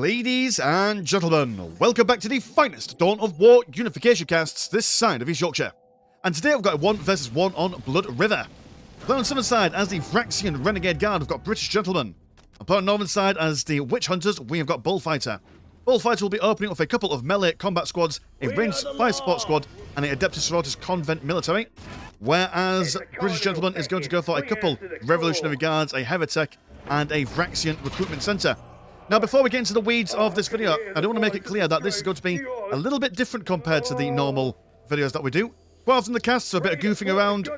Ladies and gentlemen, welcome back to the finest Dawn of War Unification casts this side of East Yorkshire. And today I've got a 1 versus 1 on Blood River. Playing on southern side as the Vraxian Renegade Guard, we've got British Gentlemen. And playing on northern side as the Witch Hunters, we have got Bullfighter. Bullfighter will be opening up a couple of melee combat squads, a ranged fire support squad, and a Adeptus Sororitas Convent military. Whereas British Gentleman is going to go for a couple Revolutionary Guards, a Heretic, and a Vraxian recruitment centre. Now, before we get into the weeds of this video, I do want to make it clear that this is going to be a little bit different compared to the normal videos that we do. Quite often the casts are a bit of goofing around,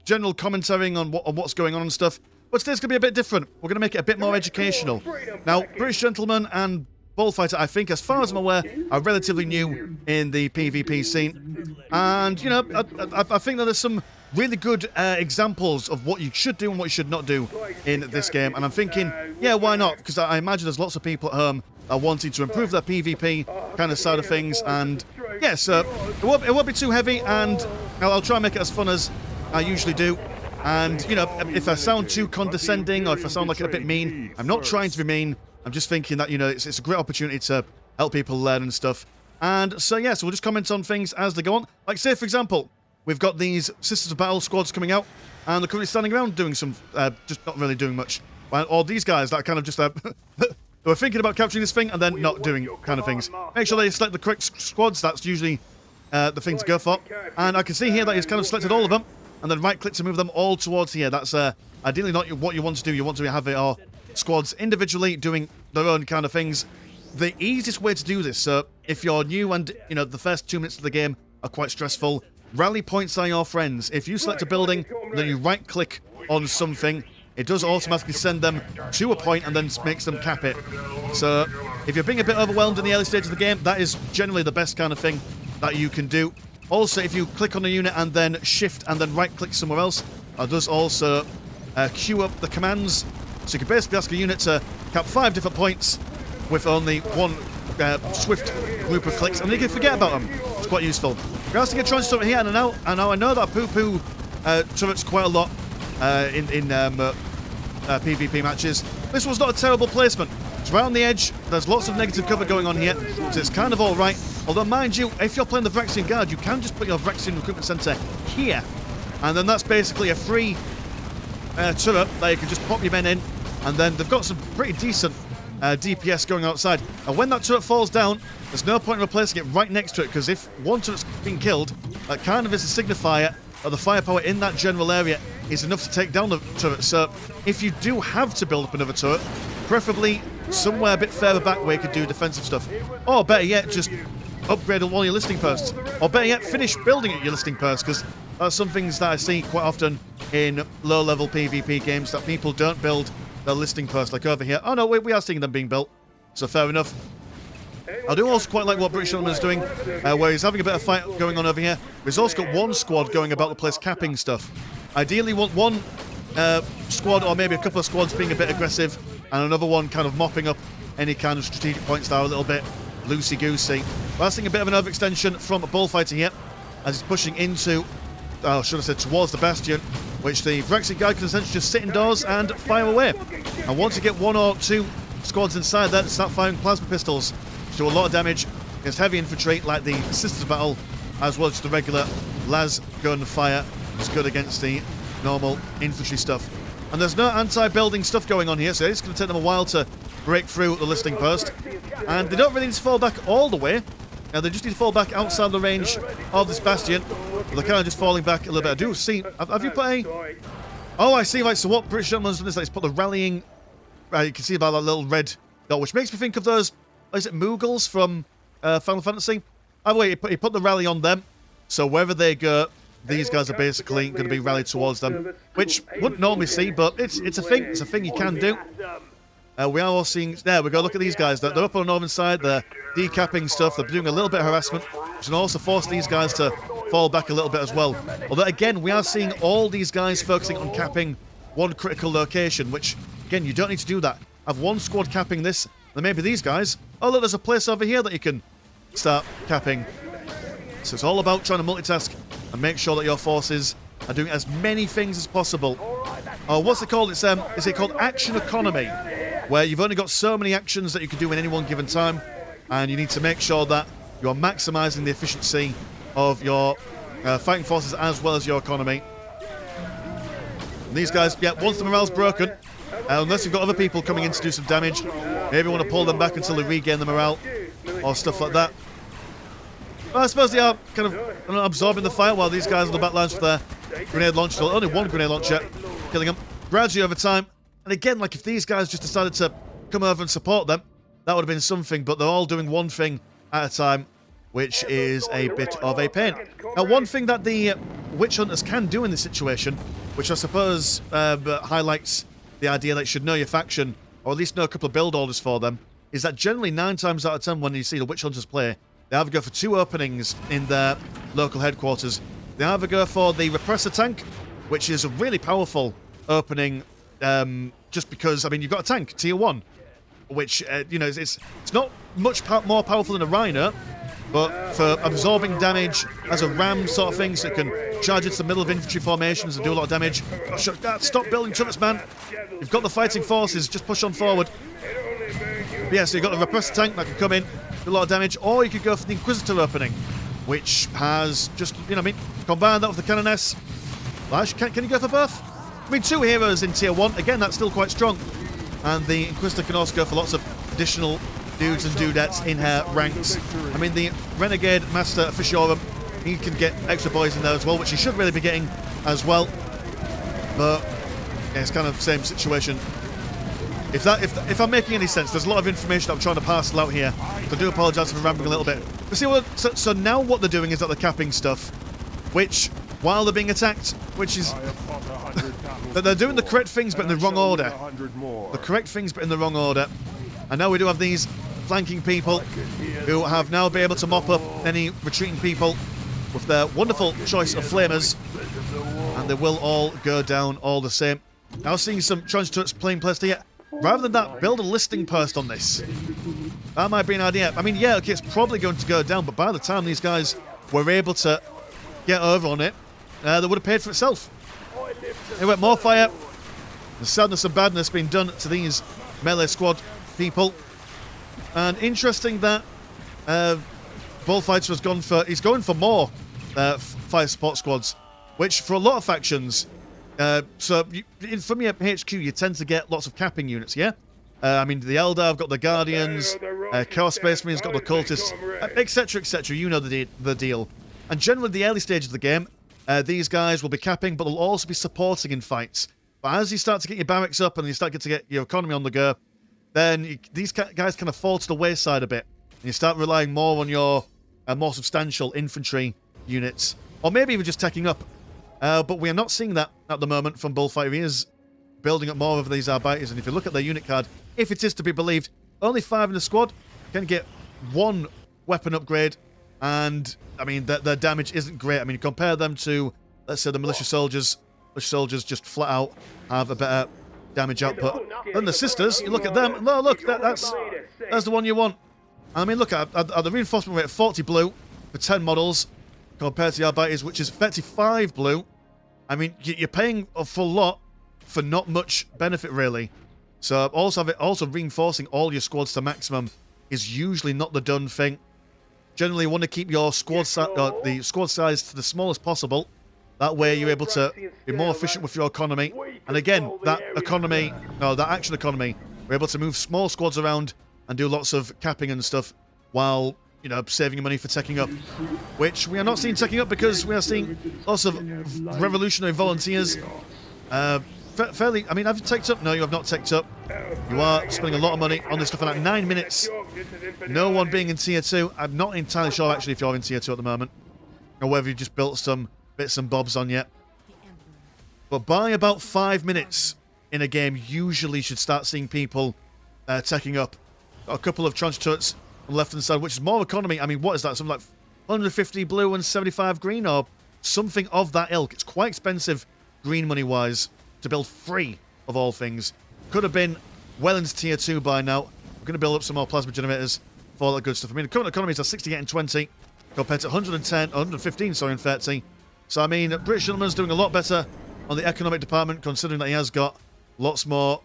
general commentating on what's going on and stuff. But today's going to be a bit different. We're going to make it a bit more educational. Now, British Gentleman and Bullfighter, I think, as far as I'm aware, are relatively new in the PvP scene. And, I think that there's some really good examples of what you should do and what you should not do in this game. And I'm thinking, yeah, why not? Because I imagine there's lots of people at home are wanting to improve their PvP kind of side of things. And, yes, it won't be too heavy, and I'll try and make it as fun as I usually do. And, if I sound too condescending or if I sound like a bit mean, I'm not trying to be mean. I'm just thinking that, it's a great opportunity to help people learn and stuff. And so, yeah, so we'll just comment on things as they go on. Like, say, for example, we've got these Sisters of Battle squads coming out, and they're currently standing around doing some, just not really doing much. Or these guys that kind of just, they were thinking about capturing this thing and then not doing kind of things. Make sure they select the correct squads. That's usually the thing to go for. And I can see here that he's kind of selected all of them, and then right-click to move them all towards here. That's ideally not what you want to do. You want to have our squads individually doing their own kind of things. The easiest way to do this, so if you're new and, the first 2 minutes of the game are quite stressful, rally points are your friends. If you select a building, then you right-click on something, it does automatically send them to a point and then makes them cap it. So if you're being a bit overwhelmed in the early stage of the game, that is generally the best kind of thing that you can do. Also, if you click on a unit and then shift and then right-click somewhere else, that does also queue up the commands. So you can basically ask a unit to cap 5 different points with only one swift group of clicks, and you can forget about them. It's quite useful. We're asking a transit turret here, and now I know that poo-poo turrets quite a lot in PvP matches. This was not a terrible placement. It's right on the edge. There's lots of negative cover going on here, so it's kind of all right. Although, mind you, if you're playing the Vraxian Guard, you can just put your Vraxian recruitment centre here, and then that's basically a free turret that you can just pop your men in, and then they've got some pretty decent DPS going outside. And when that turret falls down, there's no point in replacing it right next to it, because if one turret's been killed, that kind of is a signifier that the firepower in that general area is enough to take down the turret. So if you do have to build up another turret, preferably somewhere a bit further back where you could do defensive stuff. Or better yet, just upgrade on one of your listing posts. Or better yet, finish building at your listing post, because that's some things that I see quite often in low-level PvP games, that people don't build their listing post, like over here. Oh no, we are seeing them being built, so fair enough. I do also quite like what British Gentleman is doing, where he's having a bit of fight going on over here. He's also got one squad going about the place capping stuff. Ideally, want one squad or maybe a couple of squads being a bit aggressive, and another one kind of mopping up any kind of strategic points that are a little bit loosey-goosey. We're seeing a bit of an overextension from a Bullfighter here, as he's pushing into, should have said towards the Bastion, which the Vraxian Guard can essentially just sit indoors and fire away. And once you get 1 or 2 squads inside there, start firing plasma pistols, which do a lot of damage against heavy infantry like the Sisters of Battle, as well as the regular las gun fire. It's good against the normal infantry stuff. And there's no anti-building stuff going on here, so it's going to take them a while to break through the listing post. And they don't really need to fall back all the way. Now, they just need to fall back outside the range of this Bastion. They're kind of just falling back a little bit. I do see... Have you put a... Oh, I see. Right, so what British Gentleman's done is he's put the rallying... you can see about that little red dot, which makes me think of those... Is it Moogles from Final Fantasy? Either way, he put the rally on them. So wherever they go, these guys are basically going to be rallied towards them. Which wouldn't normally see, but it's a thing. It's a thing you can do. We are all seeing... There we go. Look at these guys. They're up on the northern side. They're decapping stuff. They're doing a little bit of harassment, which can also force these guys to fall back a little bit as well. Although, again, we are seeing all these guys focusing on capping one critical location, which, again, you don't need to do that. Have one squad capping this, then maybe these guys... Oh, look, there's a place over here that you can start capping. So it's all about trying to multitask and make sure that your forces are doing as many things as possible. Oh, what's it called? Is it called Action Economy? where you've only got so many actions that you can do in any one given time, and you need to make sure that you're maximizing the efficiency of your fighting forces as well as your economy. And these guys, yeah, once the morale's broken, unless you've got other people coming in to do some damage, maybe you want to pull them back until they regain the morale or stuff like that. But I suppose they are kind of absorbing the fire while these guys on the back lines with their grenade launcher. Only one grenade launcher, killing them gradually over time. And again, like if these guys just decided to come over and support them, that would have been something, but they're all doing one thing at a time, which is a bit of a pain. Now, one thing that the witch hunters can do in this situation, which I suppose highlights the idea that you should know your faction, or at least know a couple of build orders for them, is that generally 9 times out of 10 when you see the witch hunters play, they either go for 2 openings in their local headquarters. They either go for the repressor tank, which is a really powerful opening, just because, I mean, you've got a tank, tier 1, which, you know, it's not much more powerful than a rhino, but for absorbing damage as a ram sort of thing, so it can charge into the middle of infantry formations and do a lot of damage. Stop building turrets, man. You've got the fighting forces, just push on forward. But yeah, so you've got the repressor tank that can come in, do a lot of damage, or you could go for the Inquisitor opening, which has just, you know what I mean, combine that with the Canoness. Can you go for both? I mean, 2 heroes in tier 1, again, that's still quite strong. And the Inquisitor can also go for lots of additional dudes and dudettes in her ranks. I mean, the Renegade Master Officiorum, he can get extra boys in there as well, which he should really be getting as well. But yeah, it's kind of the same situation. If I'm making any sense, there's a lot of information I'm trying to parcel out here. So I do apologise for rambling a little bit. But see, so now what they're doing is that they're capping stuff, which, while they're being attacked, which is... they're doing the correct things but in the wrong order. The correct things but in the wrong order. And now we do have these flanking people who have now been able to mop up any retreating people with their wonderful choice of flamers. And they will all go down all the same. Now seeing some trench turrets playing placed here. Rather than that, build a listing post on this. That might be an idea. I mean, yeah, okay, it's probably going to go down, but by the time these guys were able to get over on it, they would have paid for itself. Anyway, more fire. The sadness and badness being done to these melee squad people. And interesting that Bullfighter has gone for... He's going for more fire support squads, which for a lot of factions... from your HQ, you tend to get lots of capping units, yeah? I mean, the Eldar have got the Guardians, Chaos Space Marine's got the Cultists, etc, etc. You know the deal. And generally, the early stage of the game, these guys will be capping, but they'll also be supporting in fights. But as you start to get your barracks up and you start to get your economy on the go, then these guys kind of fall to the wayside a bit. And you start relying more on your more substantial infantry units. Or maybe even just taking up. But we are not seeing that at the moment from Bullfighter. He is building up more of these Arbiters. And if you look at their unit card, if it is to be believed, only 5 in the squad can get 1 weapon upgrade. And, I mean, their damage isn't great. I mean, compare them to, let's say, the militia soldiers. Militia soldiers just flat out have a better damage output. Then the sisters, you look at them, no, look, that's the one you want. I mean, look at the reinforcement rate of 40 blue for 10 models compared to the Arbiters, which is 35 blue. I mean, you're paying a full lot for not much benefit, really. So also reinforcing all your squads to maximum is usually not the done thing. Generally, you want to keep your squad the squad size to the smallest possible. That way, you're able to be more efficient with your economy. And again, that action economy, we're able to move small squads around and do lots of capping and stuff while, you know, saving money for taking up. Which we are not seeing taking up because we are seeing lots of revolutionary volunteers. Fairly, I mean, have you taken up? No, you have not taken up. You are spending a lot of money on this stuff for like 9 minutes. No one being in tier 2. I'm not entirely sure actually if you're in tier 2 at the moment. Or whether you just built some bits and bobs on yet. But by about 5 minutes in a game, usually should start seeing people taking up. Got a couple of trench turrets on the left hand side, which is more economy. I mean, what is that? Something like 150 blue and 75 green or something of that ilk. It's quite expensive green money wise to build 3 of all things. Could have been well into tier 2 by now. We're going to build up some more plasma generators for all that good stuff. I mean, the current economies are 68 and 20 compared to 115, sorry, and 30. So, I mean, British Gentleman's doing a lot better on the economic department, considering that he has got lots more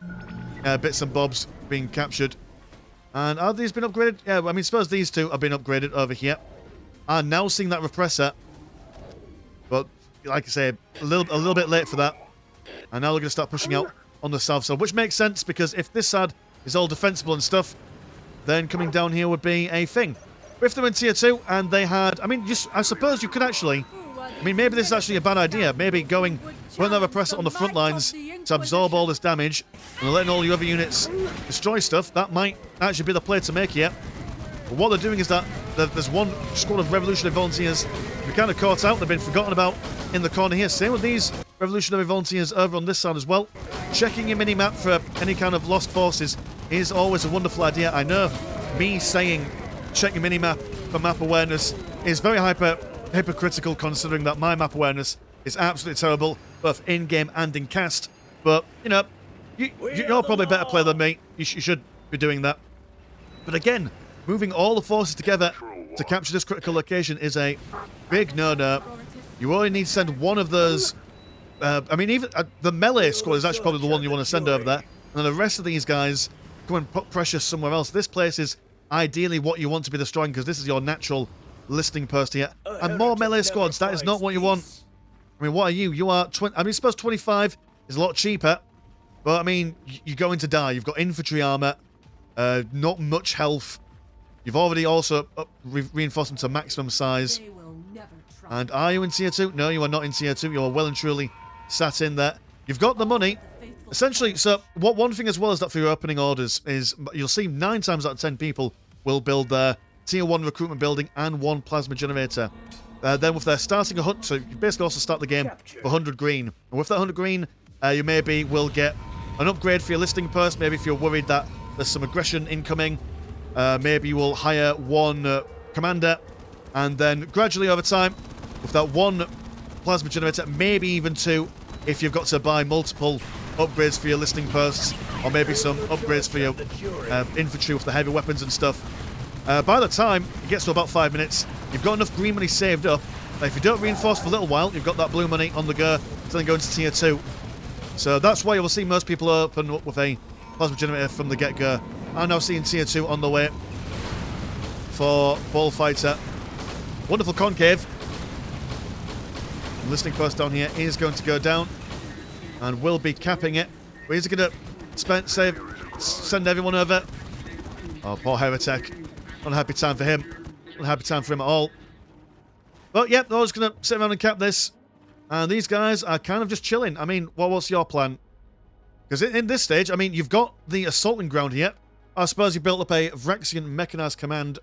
bits and bobs being captured. And have these been upgraded? Yeah, I mean, suppose these two have been upgraded over here. I'm now seeing that repressor. But, like I say, a little bit late for that. And now they're going to start pushing out on the south side, which makes sense, because if this side is all defensible and stuff, then coming down here would be a thing. But if they're in tier 2 and they had... I mean, I suppose you could actually... I mean, maybe this is actually a bad idea. Maybe putting that repressor on the front lines to absorb all this damage and letting all your other units destroy stuff. That might actually be the play to make here. But what they're doing is that there's one squad of revolutionary volunteers who kind of caught out. They've been forgotten about in the corner here. Same with these revolutionary volunteers over on this side as well. Checking your mini-map for any kind of lost forces is always a wonderful idea. I know me saying check your mini-map for map awareness is very hypocritical, considering that my map awareness is absolutely terrible, both in-game and in cast. But, you know, you're probably a better player than me. You should be doing that. But again, moving all the forces together to capture this critical location is a big no-no. You only need to send one of those. I mean, even the melee squad is actually probably the one you want to send over there. And then the rest of these guys come and put pressure somewhere else. This place is ideally what you want to be destroying, because this is your natural listening post here. And more melee squads, that is not what you want. I mean, what are you? You are 20. I mean, I suppose 25 is a lot cheaper. But, I mean, you're going to die. You've got infantry armor, not much health. You've already also reinforced them to maximum size. And are you in tier 2? No, you are not in tier 2. You are well and truly sat in there. You've got the money. Essentially, so one thing as well is that for your opening orders is you'll see 9 times out of 10 people will build their tier 1 recruitment building and 1 plasma generator. Then with their starting a hunt, so you basically also start the game for 100 green. And with that 100 green, you maybe will get an upgrade for your listing post. Maybe if you're worried that there's some aggression incoming, maybe you will hire 1 commander, and then gradually over time, with that 1 plasma generator, maybe even 2, if you've got to buy multiple upgrades for your listing posts, or maybe some upgrades for your infantry with the heavy weapons and stuff. By the time it gets to about 5 minutes, you've got enough green money saved up. Now, if you don't reinforce for a little while, you've got that blue money on the go to then go into tier 2. So that's why you will see most people open up with a plasma generator from the get-go. I'm now seeing tier 2 on the way for Bullfighter. Wonderful concave. The listing post down here is going to go down and will be capping it. But is it going to send everyone over? Oh, poor Heretic. Not a happy time for him. Not a happy time for him at all. But yeah, they're just going to sit around and cap this. And these guys are kind of just chilling. I mean, what's your plan? Because in this stage, I mean, you've got the assaulting ground here. I suppose you built up a Vraxian mechanized command.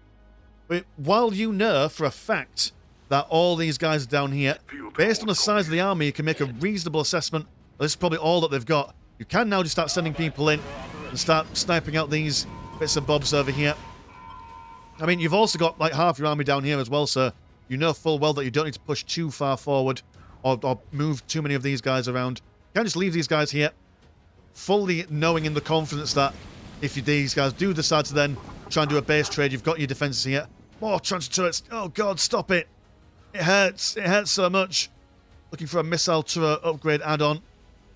But while you know for a fact that all these guys are down here, based on the size of the army, you can make a reasonable assessment. This is probably all that they've got. You can now just start sending people in and start sniping out these bits and bobs over here. I mean, you've also got like half your army down here as well, so you know full well that you don't need to push too far forward or move too many of these guys around. You can just leave these guys here, fully knowing in the confidence that if these guys do decide to then try and do a base trade, you've got your defenses here. More trench turrets. Oh god, stop it. It hurts. It hurts so much. Looking for a missile turret upgrade add-on.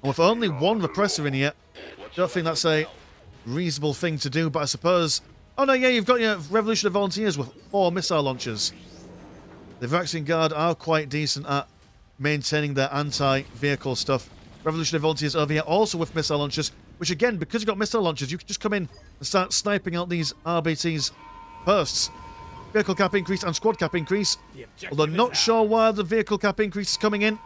And with only 1 repressor in here, I don't think that's a reasonable thing to do, but I suppose... Oh no, yeah, you've got your revolutionary volunteers with 4 missile launchers. The Vraxian Guard are quite decent at maintaining their anti-vehicle stuff. Revolutionary volunteers over here also with missile launchers, which again, because you've got missile launchers, you can just come in and start sniping out these RBT's posts. Vehicle cap increase and squad cap increase. Although not sure why the vehicle cap increase is coming in.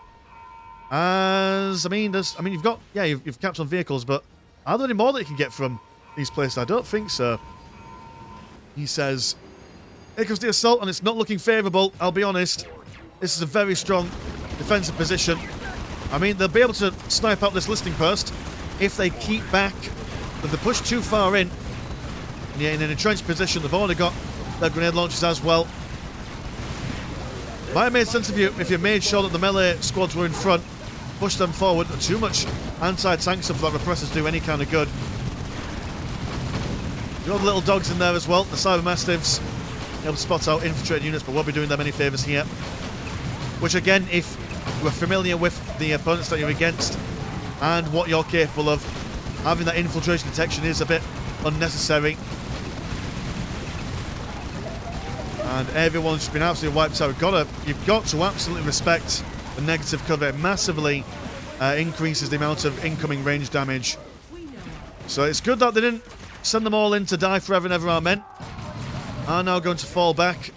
As, I mean, you've got, yeah, you've capped on vehicles, but are there any more that you can get from these places? I don't think so. He says, here comes the assault, and it's not looking favourable, I'll be honest. This is a very strong defensive position. I mean, they'll be able to snipe out this listing post if they keep back. If they push too far in, and yeah, in an entrenched position, they've already got their grenade launchers as well. Might have made sense if you made sure that the melee squads were in front, push them forward. Too much anti-tank stuff like repressors do any kind of good. You got the little dogs in there as well, the Cyber Mastiffs, able to spot out infiltrated units, but won't be doing them any favours here. Which again, if you are familiar with the opponents that you're against and what you're capable of, having that infiltration detection is a bit unnecessary. And everyone's just been absolutely wiped out. You've got to absolutely respect the negative cover. It massively increases the amount of incoming range damage. So it's good that they didn't send them all in to die forever and ever, our men are now going to fall back.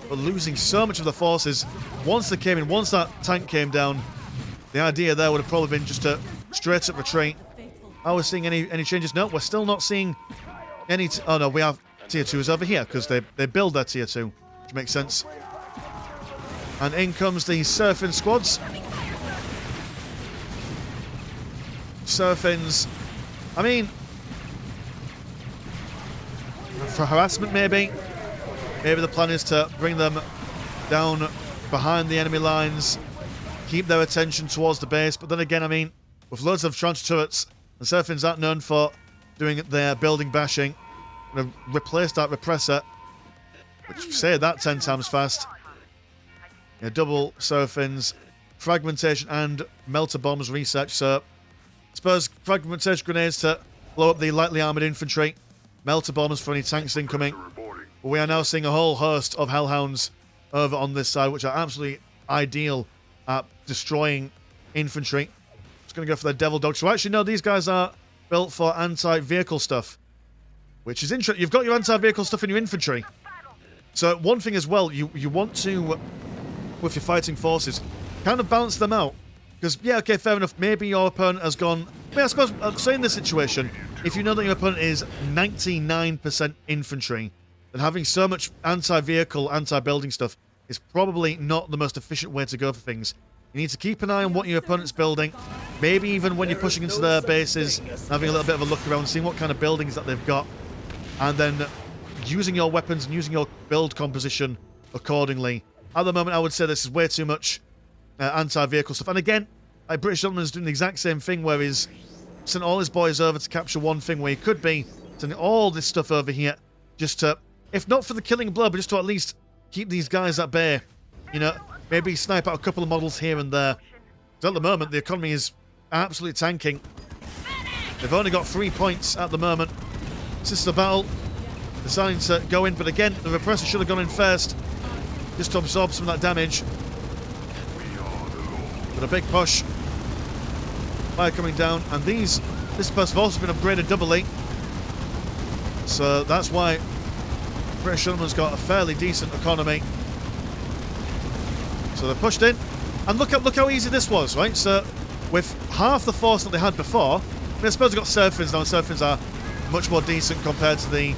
But losing so much of the forces. Once they came in, once that tank came down, the idea there would have probably been just a straight up retreat. Are we seeing any changes? No, we're still not seeing any... oh no, we have tier 2s over here because they build their tier 2, which makes sense. And in comes the Surfing squads. Surfings, I mean, for harassment maybe. Maybe the plan is to bring them down behind the enemy lines, keep their attention towards the base. But then again, I mean, with loads of tranche turrets, the Surfings aren't known for doing their building bashing. I'm going to replace that repressor, which say that 10 times fast. Yeah, double Surfings, fragmentation and melter bombs research. So I suppose fragmentation grenades to blow up the lightly armoured infantry, melter bombs for any tanks incoming. But we are now seeing a whole host of hellhounds over on this side, which are absolutely ideal at destroying infantry. Just going to go for their devil dogs. So actually, no, these guys are built for anti-vehicle stuff, which is interesting. You've got your anti-vehicle stuff in your infantry. So one thing as well, you want to, with your fighting forces, kind of balance them out. Because, yeah, okay, fair enough, maybe your opponent has gone... I mean, I suppose, say in this situation, if you know that your opponent is 99% infantry, then having so much anti-vehicle, anti-building stuff is probably not the most efficient way to go for things. You need to keep an eye on what your opponent's building, maybe even when you're pushing into their bases, having a little bit of a look around, seeing what kind of buildings that they've got, and then using your weapons and using your build composition accordingly. At the moment, I would say this is way too much anti-vehicle stuff. And again, British Gentleman is doing the exact same thing where he's sent all his boys over to capture one thing where he could be sending all this stuff over here just to, if not for the killing blow, but just to at least keep these guys at bay. You know, maybe snipe out a couple of models here and there. Because at the moment, the economy is absolutely tanking. They've only got 3 points at the moment. Sister Battle deciding to go in, but again, the repressor should have gone in first just to absorb some of that damage. But a big push. Fire coming down, and this post have also been upgraded doubly. So that's why British Gentleman's got a fairly decent economy. So they're pushed in, and look how easy this was, right? So with half the force that they had before, I mean, I suppose they've got Surfings now, and Surfings are much more decent compared to the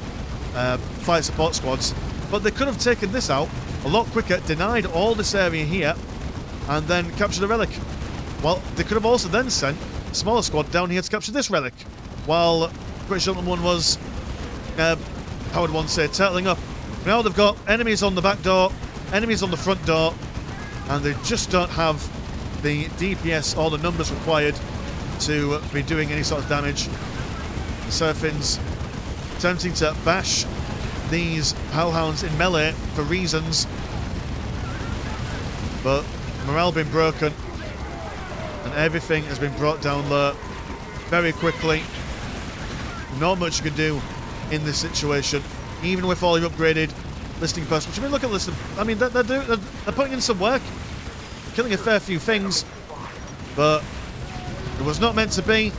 fire support squads. But they could have taken this out a lot quicker, denied all this area here, and then captured a relic. Well, they could have also then sent a smaller squad down here to capture this relic, while British Gentleman was, how would one say, turtling up. Now they've got enemies on the back door, enemies on the front door, and they just don't have the DPS or the numbers required to be doing any sort of damage. The Surfings attempting to bash these hellhounds in melee for reasons, but morale been broken and everything has been brought down low very quickly. Not much you can do in this situation, even with all your upgraded listing posts. Which, I mean, look at listing. I mean, they're putting in some work, killing a fair few things, but it was not meant to be.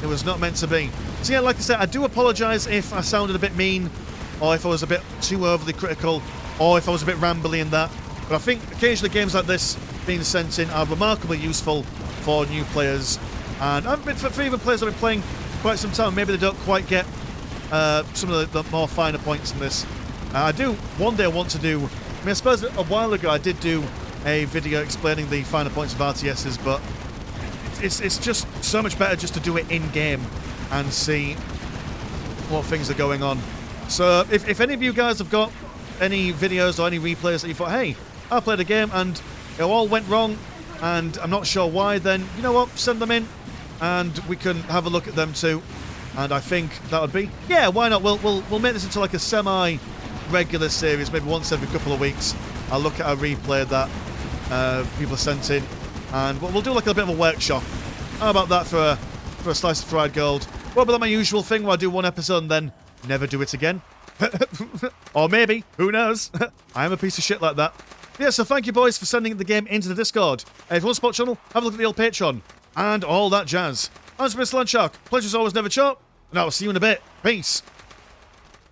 It was not meant to be. So yeah, like I said, I do apologise if I sounded a bit mean, or if I was a bit too overly critical, or if I was a bit rambly in that. But I think occasionally games like this being sent in are remarkably useful for new players, and for even players that have been playing quite some time, maybe they don't quite get some of the more finer points in this. I do one day want to do, I mean, I suppose a while ago I did do a video explaining the finer points of RTSs, but it's just so much better just to do it in-game and see what things are going on. So if any of you guys have got any videos or any replays that you thought, hey, I played a game and it all went wrong and I'm not sure why, then you know what, send them in and we can have a look at them too. And I think that would be, yeah, why not? We'll make this into like a semi-regular series, maybe once every couple of weeks. I'll look at a replay that people sent in, and we'll do like a bit of a workshop. How about that for for a slice of fried gold. Well, but that's my usual thing where I do one episode and then never do it again. Or maybe, who knows? I am a piece of shit like that. Yeah, so thank you boys for sending the game into the Discord. If you want to support the channel, have a look at the old Patreon. And all that jazz. I'm Mr. Landshark. Pleasure's always never short. And I'll see you in a bit. Peace.